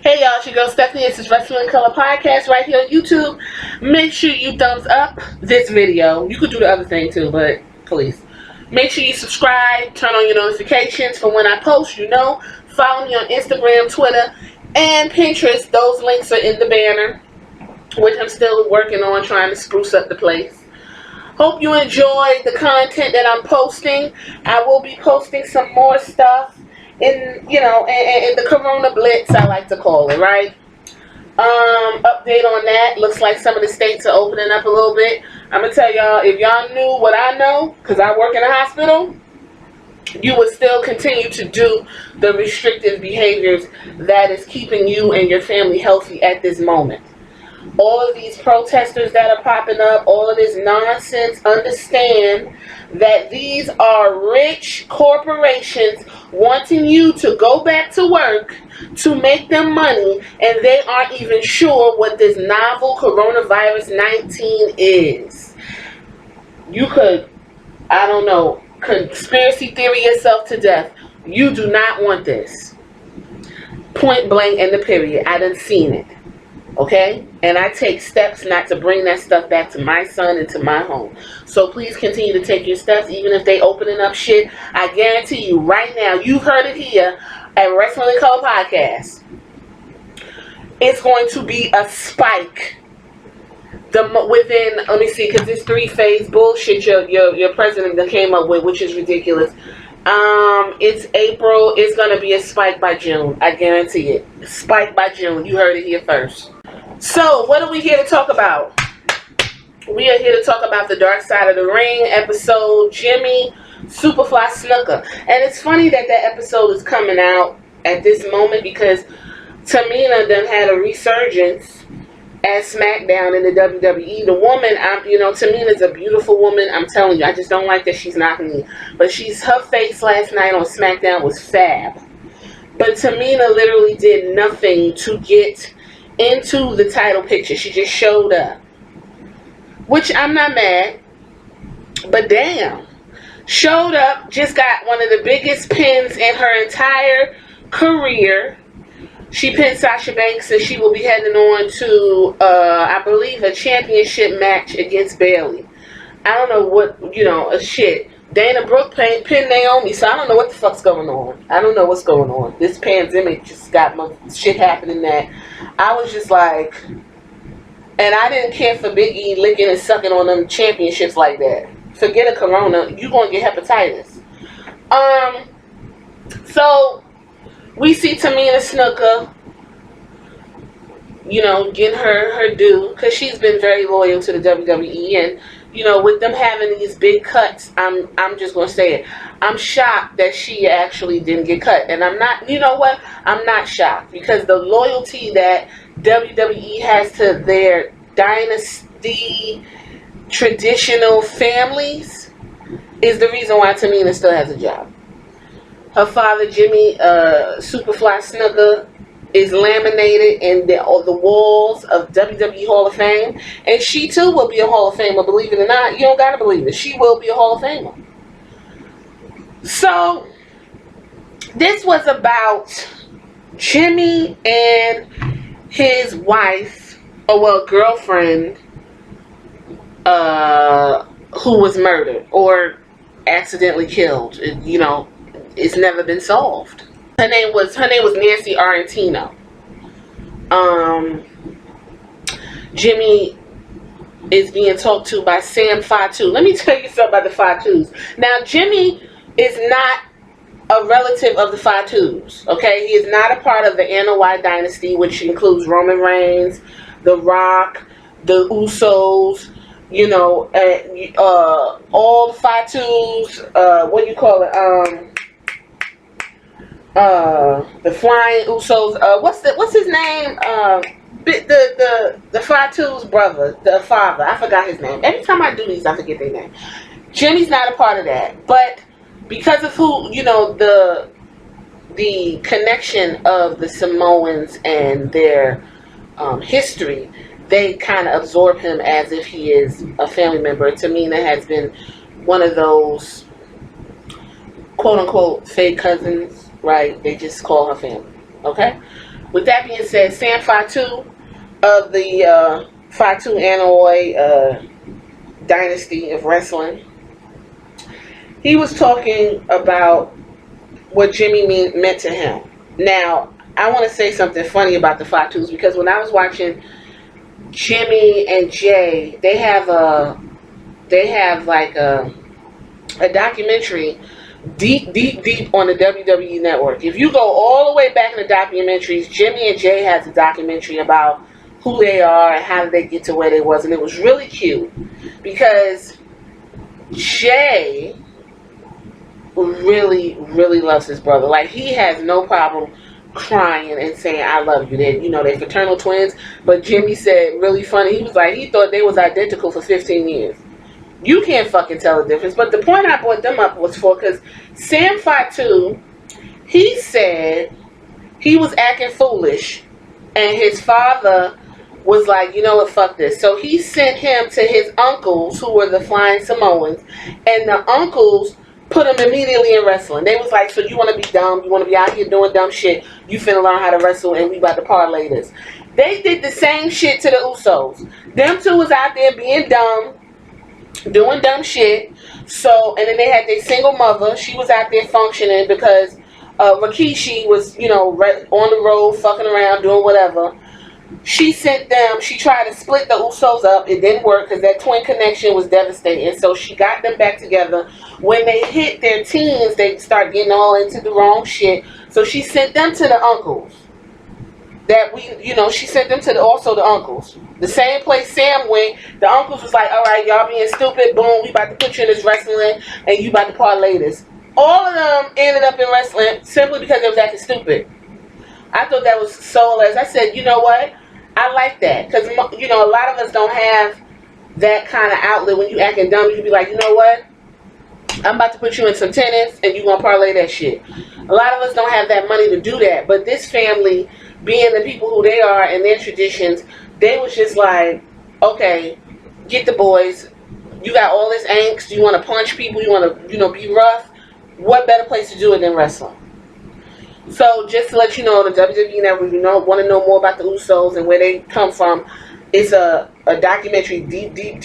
Hey y'all, it's your girl Stephanie. This is Wrestling in Color Podcast right here on YouTube. Make sure you thumbs up this video. You could do the other thing too, but please. Make sure you subscribe, turn on your notifications for when I post, you know. Follow me on Instagram, Twitter, and Pinterest. Those links are in the banner, which I'm still working on trying to spruce up the place. Hope you enjoy the content that I'm posting. I will be posting some more stuff in the Corona Blitz, I like to call it, right? Update on that. Looks like some of the states are opening up a little bit. I'm gonna tell y'all, if y'all knew what I know, because I work in a hospital, you would still continue to do the restrictive behaviors that is keeping you and your family healthy at this moment. All of these protesters that are popping up, all of this nonsense, understand that these are rich corporations wanting you to go back to work to make them money, and they aren't even sure what this novel coronavirus 19 is. You could, I don't know, conspiracy theory yourself to death. You do not want this. Point blank and the period. I done seen it. Okay? And I take steps not to bring that stuff back to my son and to my home. So please continue to take your steps, even if they opening up shit. I guarantee you right now, you've heard it here at Wrestling in Color Podcast. It's going to be a spike. Within, let me see, because this 3-phase bullshit your president that came up with, which is ridiculous. It's April. It's going to be a spike by June. I guarantee it. Spike by June. You heard it here first. So, what are we here to talk about? We are here to talk about the Dark Side of the Ring episode, Jimmy Superfly Snuka. And it's funny that that episode is coming out at this moment because Tamina done had a resurgence at SmackDown in the WWE. The woman, Tamina's a beautiful woman. I'm telling you, I just don't like that she's knocking me. But her face last night on SmackDown was fab. But Tamina literally did nothing to get into the title picture. She just showed up. Which I'm not mad. But damn. Showed up, just got one of the biggest pins in her entire career. She pinned Sasha Banks, and she will be heading on to, I believe, a championship match against Bayley. I don't know what, shit. Dana Brooke pinned Naomi, so I don't know what the fuck's going on. I don't know what's going on. This pandemic just got shit happening that I was just like, and I didn't care for Big E licking and sucking on them championships like that. Forget a corona, you gonna get hepatitis. So we see Tamina Snuka, getting her due, because she's been very loyal to the WWE, and with them having these big cuts, I'm just gonna say it. I'm shocked that she actually didn't get cut, and I'm not. You know what? I'm not shocked, because the loyalty that WWE has to their dynasty traditional families is the reason why Tamina still has a job. Her father, Jimmy Superfly Snuka, is laminated in the walls of WWE Hall of Fame. And she too will be a Hall of Famer, believe it or not. You don't gotta believe it. She will be a Hall of Famer. So, this was about Jimmy and his wife, girlfriend, who was murdered or accidentally killed. It's never been solved. Her name was Nancy Argentino. Jimmy is being talked to by Sam Fatu. Let me tell you something about the Fatus. Now, Jimmy is not a relative of the Fatus. Okay, he is not a part of the Anoa'i dynasty, which includes Roman Reigns, The Rock, the Usos. All the Fatus. What do you call it? The Flying Usos. What's his name? The Fatu's brother, the father. I forgot his name. Every time I do these, I forget their name. Jimmy's not a part of that, but because of who, the connection of the Samoans and their history, they kind of absorb him as if he is a family member. Tamina has been one of those quote unquote fake cousins. Right, they just call her family. Okay? With that being said, Sam Fatu of the Fatu Anoa'i dynasty of wrestling, he was talking about what Jimmy meant to him. Now, I want to say something funny about the Fatus, because when I was watching Jimmy and Jay, they have like a documentary deep on the WWE network. If you go all the way back in the documentaries, Jimmy and Jay has a documentary about who they are and how did they get to where they was, and it was really cute because Jay really loves his brother. Like, he has no problem crying and saying I love you. They're fraternal twins, but Jimmy said really funny, he was like, he thought they was identical for 15 years. You can't fucking tell the difference. But the point I brought them up was for, because Sam Fatu, he said he was acting foolish and his father was like, you know what, fuck this. So he sent him to his uncles, who were the Flying Samoans, and the uncles put him immediately in wrestling. They was like, so you want to be dumb, you want to be out here doing dumb shit, you finna learn how to wrestle and we about to parlay this. They did the same shit to the Usos. Them two was out there being dumb, doing dumb shit. So, and then they had their single mother. She was out there functioning because Rikishi was, on the road, fucking around, doing whatever. She sent them, she tried to split the Usos up. It didn't work because that twin connection was devastating. So she got them back together. When they hit their teens, they start getting all into the wrong shit. So she sent them to the uncles. She sent them to also the uncles. The same place Sam went, the uncles was like, all right, y'all being stupid, boom, we about to put you in this wrestling, and you about to parlay this. All of them ended up in wrestling simply because they was acting stupid. I thought that was soulless. I said, you know what? I like that. Because, a lot of us don't have that kind of outlet. When you acting dumb, you can be like, you know what? I'm about to put you in some tennis, and you going to parlay that shit. A lot of us don't have that money to do that. But this family, being the people who they are and their traditions, they was just like, okay, get the boys. You got all this angst. You want to punch people. You want to, be rough. What better place to do it than wrestling? So just to let you know, the WWE Network, want to know more about the Usos and where they come from, it's a documentary deep in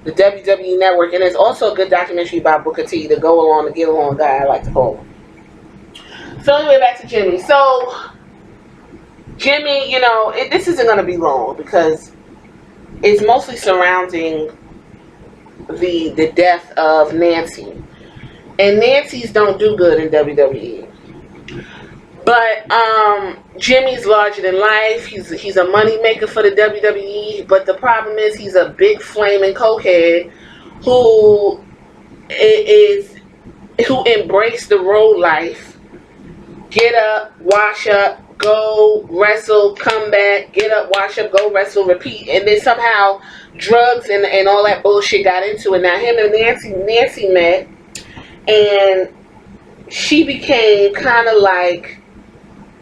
the WWE Network. And there's also a good documentary about Booker T, the go along, the get along guy, I like to call him. So anyway, back to Jimmy. So Jimmy, this isn't going to be long because it's mostly surrounding the death of Nancy. And Nancy's don't do good in WWE. But Jimmy's larger than life. He's a money maker for the WWE. But the problem is he's a big flaming cokehead who embraced the road life. Get up, wash up, go wrestle, come back, get up, wash up, go wrestle, repeat. And then somehow drugs and all that bullshit got into it. Now him and Nancy met, and she became kind of like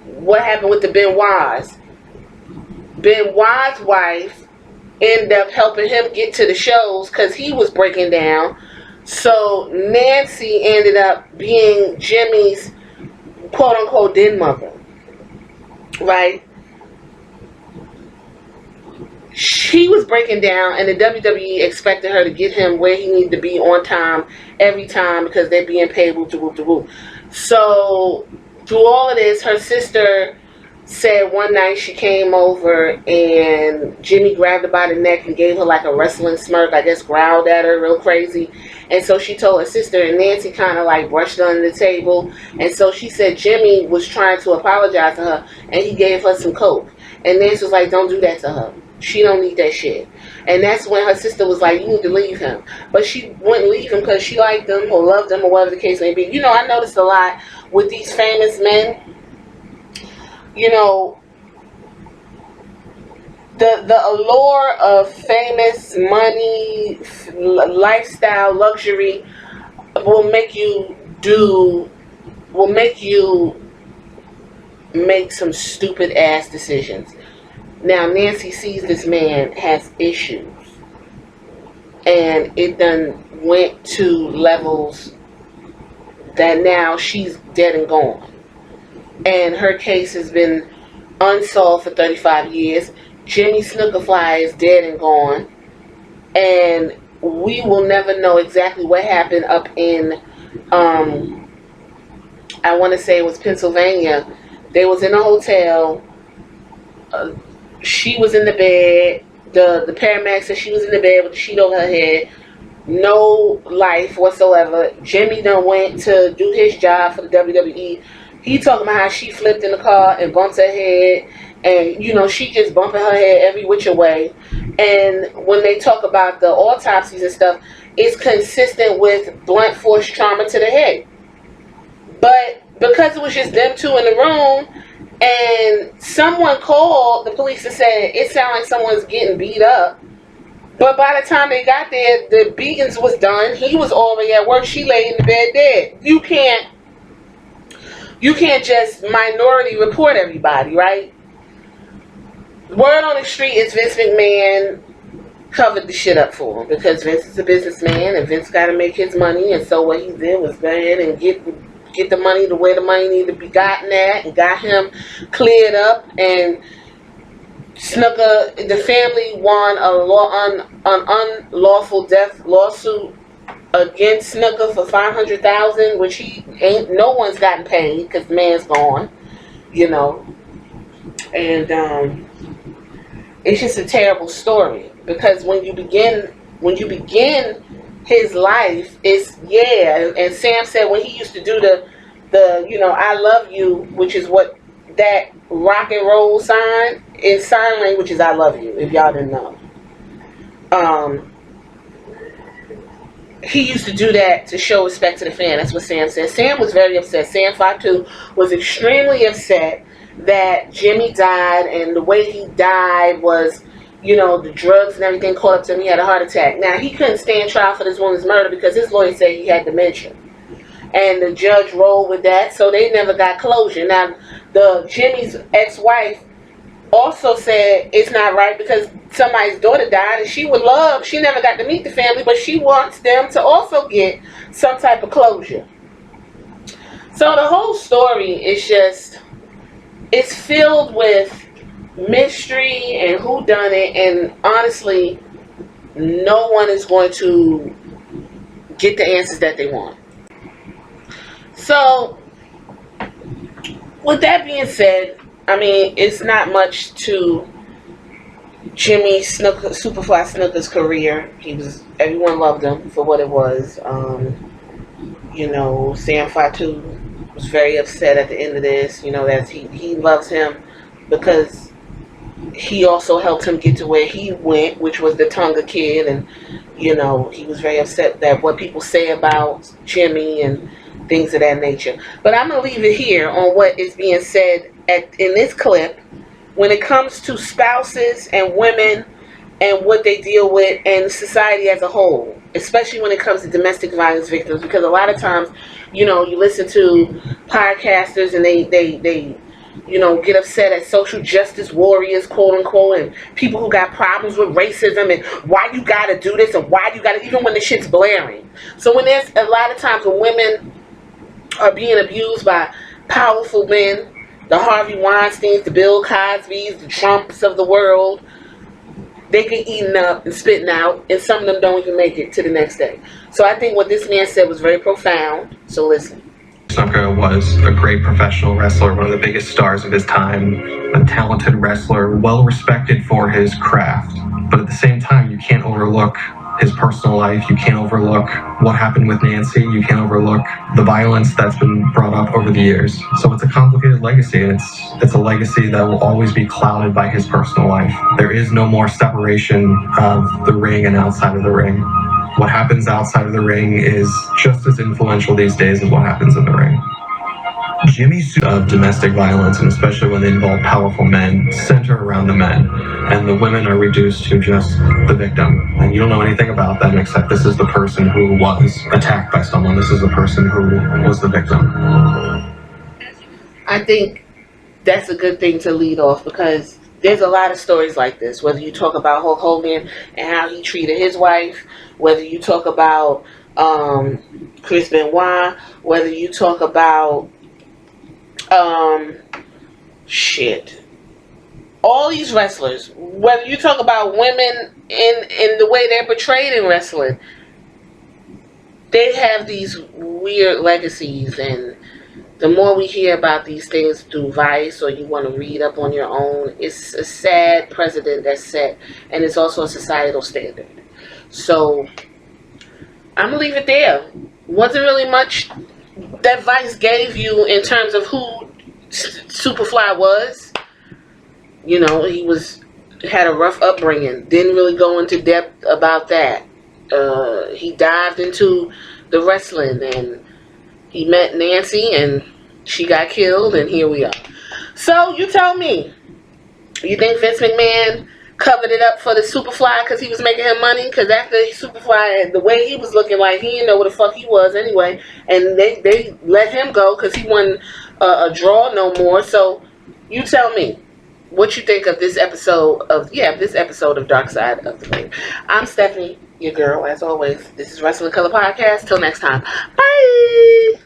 what happened with the Benoit's. Benoit's wife ended up helping him get to the shows because he was breaking down. So Nancy ended up being Jimmy's quote-unquote den mother, right? She was breaking down, and the WWE expected her to get him where he needed to be on time every time because they're being paid whoop to whoop to whoop. So through all of this, her sister said one night she came over and Jimmy grabbed her by the neck and gave her like a wrestling smirk, I guess growled at her real crazy. And so she told her sister, and Nancy kind of like brushed her under the table. And so she said Jimmy was trying to apologize to her and he gave her some coke. And Nancy was like, don't do that to her. She don't need that shit. And that's when her sister was like, you need to leave him. But she wouldn't leave him because she liked him or loved him or whatever the case may be. I noticed a lot with these famous men. The allure of famous money, lifestyle, luxury will make you make some stupid ass decisions. Now Nancy sees this man has issues, and it done went to levels that now she's dead and gone. and her case has been unsolved for 35 years. Jimmy Snookerfly is dead and gone, and we will never know exactly what happened up in, I want to say it was Pennsylvania. They was in a hotel. She was in the bed. The paramedic said she was in the bed with the sheet over her head. No life whatsoever. Jimmy done went to do his job for the WWE. He talking about how she flipped in the car and bumped her head, and she just bumping her head every which way. And when they talk about the autopsies and stuff, it's consistent with blunt force trauma to the head. But because it was just them two in the room, and someone called the police and said it sounded like someone's getting beat up. But by the time they got there, the beatings was done. He was already at work. She lay in the bed dead. You can't just minority report everybody, right? Word on the street is Vince McMahon covered the shit up for him, because Vince is a businessman and Vince got to make his money, and so what he did was go ahead and get the money to where the money needed to be gotten at, and got him cleared up. And Snooker, the family won an unlawful death lawsuit against Snooker for $500,000, which no one's gotten paid because the man's gone, and it's just a terrible story, because when you begin his life, and Sam said when he used to do the I love you, which is what that rock and roll sign in sign language is, I love you, if y'all didn't know. He used to do that to show respect to the fan. That's what Sam said. Sam was very upset. Sam Fatu was extremely upset that Jimmy died, and the way he died was, the drugs and everything caught up to him. He had a heart attack. Now, he couldn't stand trial for this woman's murder because his lawyer said he had dementia. And the judge rolled with that, so they never got closure. Now, Jimmy's ex-wife also said it's not right because somebody's daughter died, and she never got to meet the family, but she wants them to also get some type of closure. So the whole story is it's filled with mystery and whodunit, and honestly, no one is going to get the answers that they want. So, with that being said, I mean, it's not much to Jimmy Superfly Snooker's career. Everyone loved him for what it was. Sam Fatu was very upset at the end of this. That he loves him because he also helped him get to where he went, which was the Tonga Kid, and he was very upset that what people say about Jimmy and things of that nature. But I'm going to leave it here on what is being said in this clip when it comes to spouses and women and what they deal with and society as a whole, especially when it comes to domestic violence victims. Because a lot of times, you listen to podcasters and they get upset at social justice warriors, quote unquote, and people who got problems with racism and why you gotta do this and why you gotta, even when the shit's blaring. So when there's a lot of times when women are being abused by powerful men, the Harvey Weinsteins, the Bill Cosbys, the Trumps of the world, they get eaten up and spitting out, and some of them don't even make it to the next day. So I think what this man said was very profound. So listen. Snooker was a great professional wrestler, one of the biggest stars of his time, a talented wrestler, well respected for his craft. But at the same time, you can't overlook his personal life. You can't overlook what happened with Nancy. You can't overlook the violence that's been brought up over the years. So it's a complicated legacy, and it's a legacy that will always be clouded by his personal life. There is no more separation of the ring and outside of the ring. What happens outside of the ring is just as influential these days as what happens in the ring. Jimmy's of domestic violence, and especially when they involve powerful men, center around the men, and the women are reduced to just the victim. And you don't know anything about them except this is the person who was attacked by someone. This is the person who was the victim. I think that's a good thing to lead off, because there's a lot of stories like this. Whether you talk about Hulk Hogan and how he treated his wife, whether you talk about Chris Benoit, whether you talk about Shit. All these wrestlers, whether you talk about women in the way they're portrayed in wrestling, they have these weird legacies, and the more we hear about these things through Vice or you want to read up on your own, it's a sad precedent that's set, and it's also a societal standard. So I'm gonna leave it there. Wasn't really much that Vice gave you in terms of who Superfly was. You know, had a rough upbringing. Didn't really go into depth about that. He dived into the wrestling, and he met Nancy, and she got killed, and here we are. So you tell me, you think Vince McMahon covered it up for the Superfly because he was making him money? Because after Superfly, the way he was looking like, he didn't know what the fuck he was anyway, and they let him go because he wasn't a draw no more. So you tell me what you think of this episode of Dark Side of the Ring. I'm Stephanie, your girl, as always. This is Wrestling Color Podcast. Till next time. Bye!